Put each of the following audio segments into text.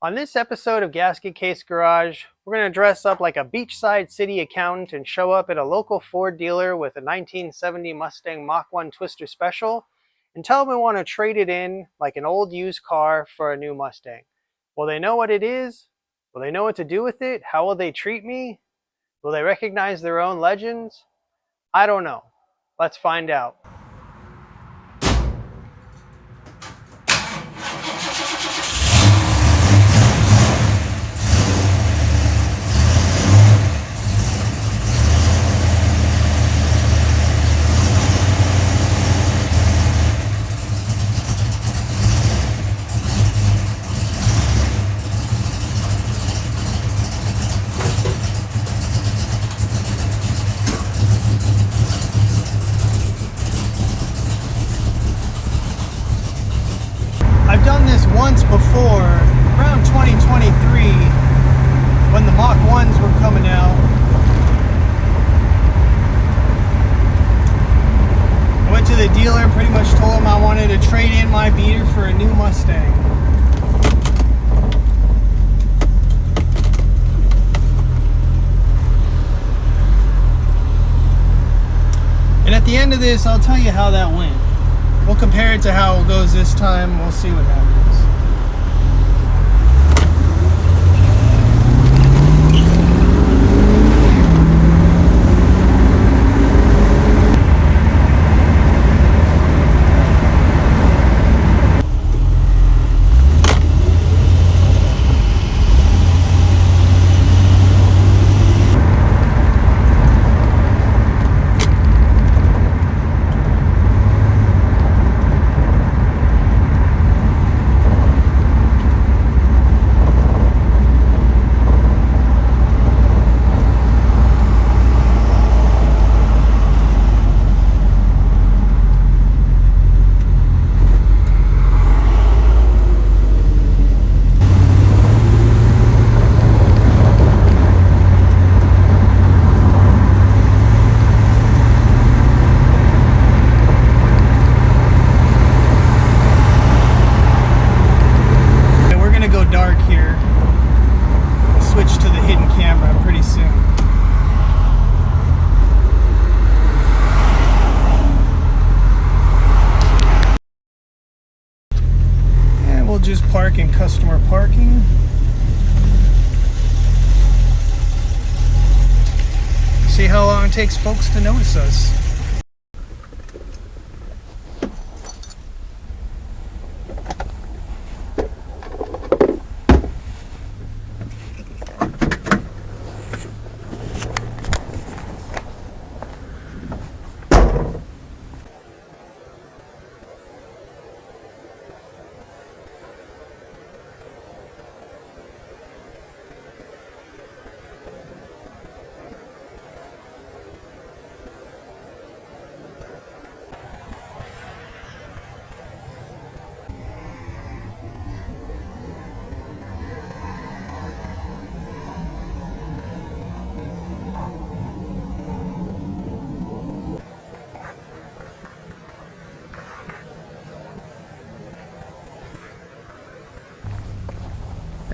On this episode of Gasket Case Garage, we're going to dress up like a beachside city accountant and show up at a local Ford dealer with a 1970 Mustang Mach 1 Twister Special and tell them we want to trade it in like an old used car for a new Mustang. Will they know what it is? Will they know what to do with it? How will they treat me? Will they recognize their own legends? I don't know. Let's find out. I've done this once before, around 2023, when the Mach 1s were coming out. I went to the dealer, pretty much told him I wanted to trade in my beater for a new Mustang. And at the end of this, I'll tell you how that went. We'll compare it to how it goes this time. We'll see what happens. Dark here. We'll switch to the hidden camera pretty soon. And we'll just park in customer parking. See how long it takes folks to notice us.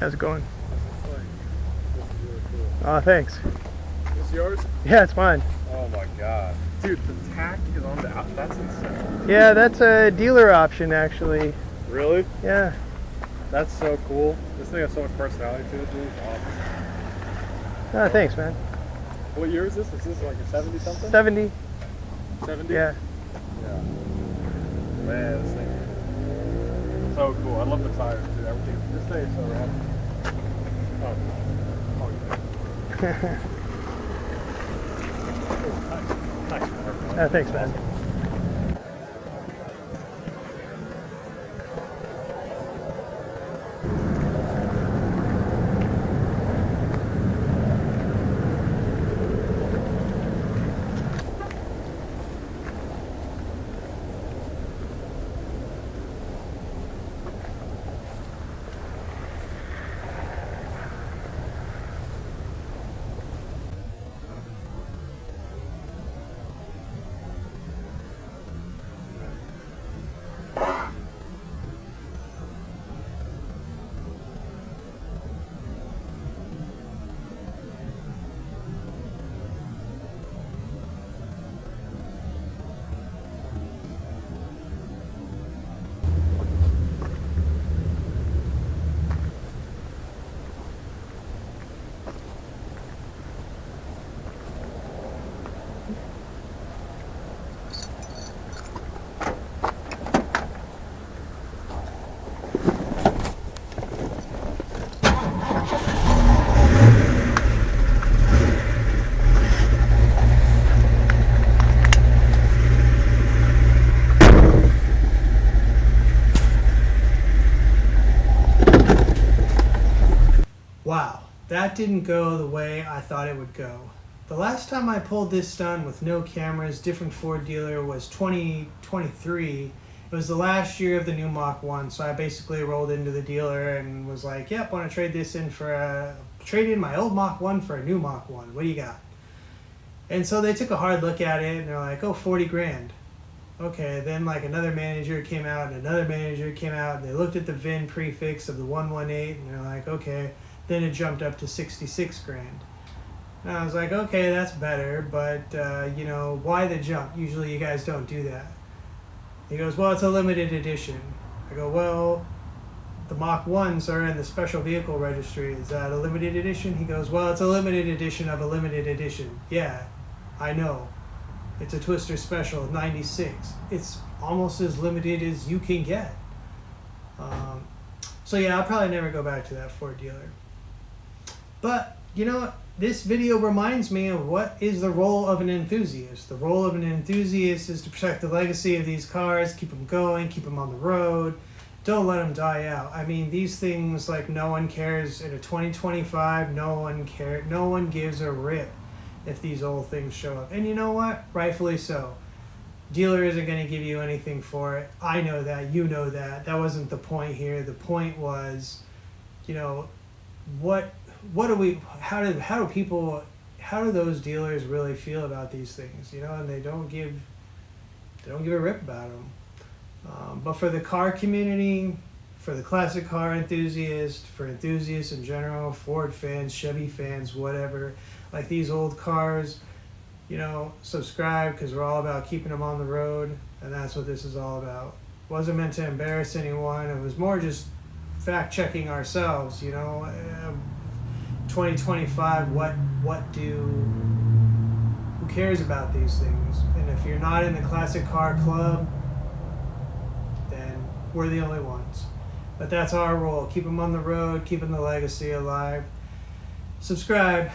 How's it going? Oh, thanks. Is this yours? Yeah, it's mine. Oh my god. Dude, the tack is on the out. That's insane. Yeah, that's a dealer option actually. Really? Yeah. That's so cool. This thing has so much personality to it, dude. It's awesome. Oh, thanks, man. What year is this? Is this like a 70 something? 70. 70? Yeah. Yeah. Man, this thing is so cool. I love the tires, dude. Everything. This thing is so rad. Oh, yeah. Nice. Oh, thanks, man. that didn't go the way I thought it would go. The last time I pulled this stunt with no cameras, different Ford dealer, was 2023. It was the last year of the new Mach 1, so I basically rolled into the dealer and was like, yep, want to trade this in trade in my old Mach 1 for a new Mach 1. What do you got? And so they took a hard look at it and they're like, oh, 40 grand. Okay, then like another manager came out and another manager came out and they looked at the VIN prefix of the 118 and they're like, okay, then it jumped up to 66 grand. And I was like, okay, that's better, but you know, why the jump? Usually you guys don't do that. He goes, well, it's a limited edition. I go, well, the Mach 1s are in the special vehicle registry. Is that a limited edition? He goes, well, it's a limited edition of a limited edition. Yeah, I know. It's a Twister Special 96. It's almost as limited as you can get. So yeah, I'll probably never go back to that Ford dealer. But, you know what? This video reminds me of what is the role of an enthusiast. The role of an enthusiast is to protect the legacy of these cars, keep them going, keep them on the road. Don't let them die out. I mean, these things, like, no one cares in a 2025. No one gives a rip if these old things show up. And you know what? Rightfully so. Dealer isn't going to give you anything for it. I know that. You know that. That wasn't the point here. The point was, you know, how do those dealers really feel about these things? You know, and they don't give a rip about them. But for the car community, for the classic car enthusiast, for enthusiasts in general, Ford fans, Chevy fans, whatever, like these old cars, you know, subscribe, because we're all about keeping them on the road, and that's what this is all about. It wasn't meant to embarrass anyone. It was more just fact checking ourselves, you know. 2025, who cares about these things? And if you're not in the classic car club, then we're the only ones. But that's our role. Keep them on the road, keeping the legacy alive. Subscribe.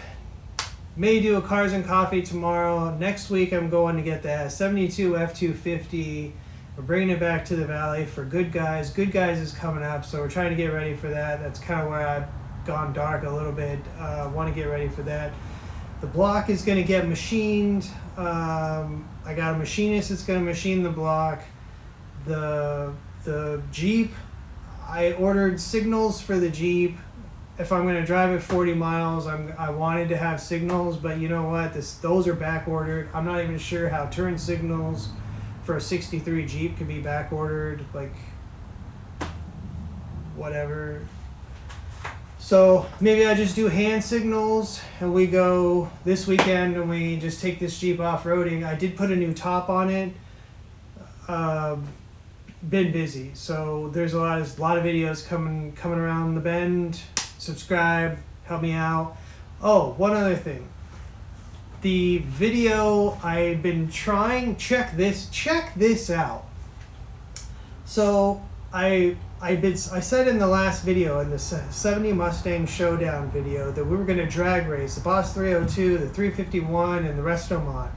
May do a Cars and Coffee tomorrow. Next week I'm going to get the 72 F250. We're bringing it back to the valley for Good Guys. Good Guys is coming up, so we're trying to get ready for that. That's kind of where I've gone dark a little bit. Want to get ready for that. The block is going to get machined. I got a machinist that's going to machine the block. The Jeep, I ordered signals for the Jeep. If I'm going to drive it 40 miles, I wanted to have signals, but you know what? Those are back ordered. I'm not even sure how turn signals for a 63 Jeep could be back ordered. Like, whatever. So maybe I just do hand signals and we go this weekend and we just take this Jeep off-roading. I did put a new top on it. Been busy, so there's a lot of videos coming around the bend. Subscribe, help me out. Oh, one other thing. The video I've been trying, check this out. So I said in the last video, in the 70 Mustang Showdown video, that we were going to drag race the Boss 302, the 351, and the Restomont.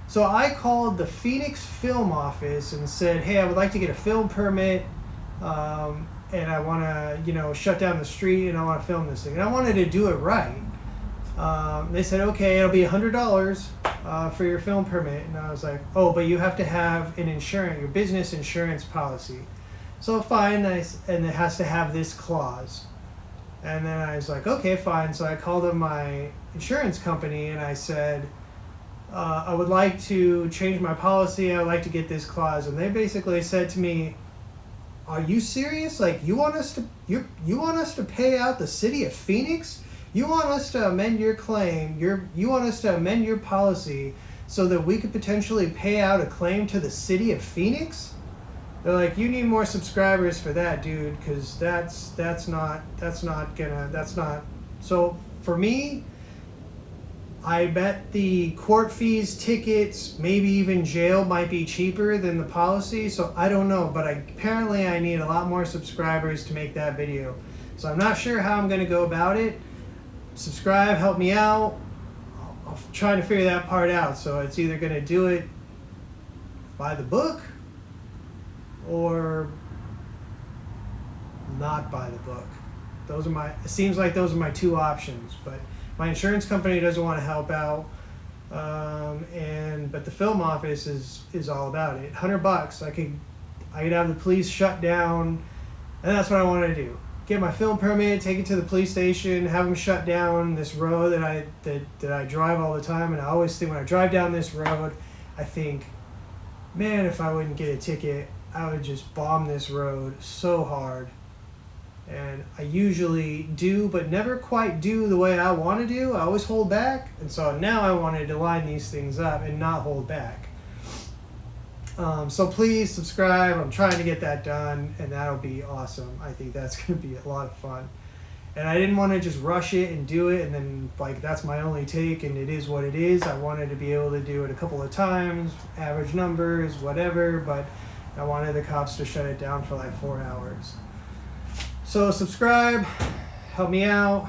So I called the Phoenix Film Office and said, hey, I would like to get a film permit, and I want to, you know, shut down the street, and I want to film this thing. And I wanted to do it right. They said, okay, it'll be $100 for your film permit. And I was like, oh, but you have to have your business insurance policy. So fine, and it has to have this clause. And then I was like, okay, fine. So I called up my insurance company and I said, I would like to change my policy. I would like to get this clause. And they basically said to me, are you serious? Like, you want us to pay out the city of Phoenix? You want us to amend your claim? You want us to amend your policy so that we could potentially pay out a claim to the city of Phoenix? They're like, you need more subscribers for that, dude, because that's not. So for me, I bet the court fees, tickets, maybe even jail might be cheaper than the policy. So I don't know, but apparently I need a lot more subscribers to make that video. So I'm not sure how I'm going to go about it. Subscribe, help me out. I'm trying to figure that part out. So it's either going to do it by the book or not by the book. It seems like those are my two options, but my insurance company doesn't want to help out. But the film office is all about it. $100, I could have the police shut down, and that's what I want to do. Get my film permit, take it to the police station, have them shut down this road that I drive all the time. And I always think, when I drive down this road, I think, man, if I wouldn't get a ticket, I would just bomb this road so hard. And I usually do, but never quite do the way I want to do. I always hold back. And so now I wanted to line these things up and not hold back. So please subscribe. I'm trying to get that done, and that'll be awesome. I think that's going to be a lot of fun. And I didn't want to just rush it and do it, and then, like, that's my only take, and it is what it is. I wanted to be able to do it a couple of times, average numbers, whatever, but I wanted the cops to shut it down for like 4 hours. So subscribe, help me out,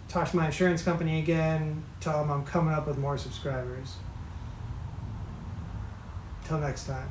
talk to my insurance company again, tell them I'm coming up with more subscribers. Till next time.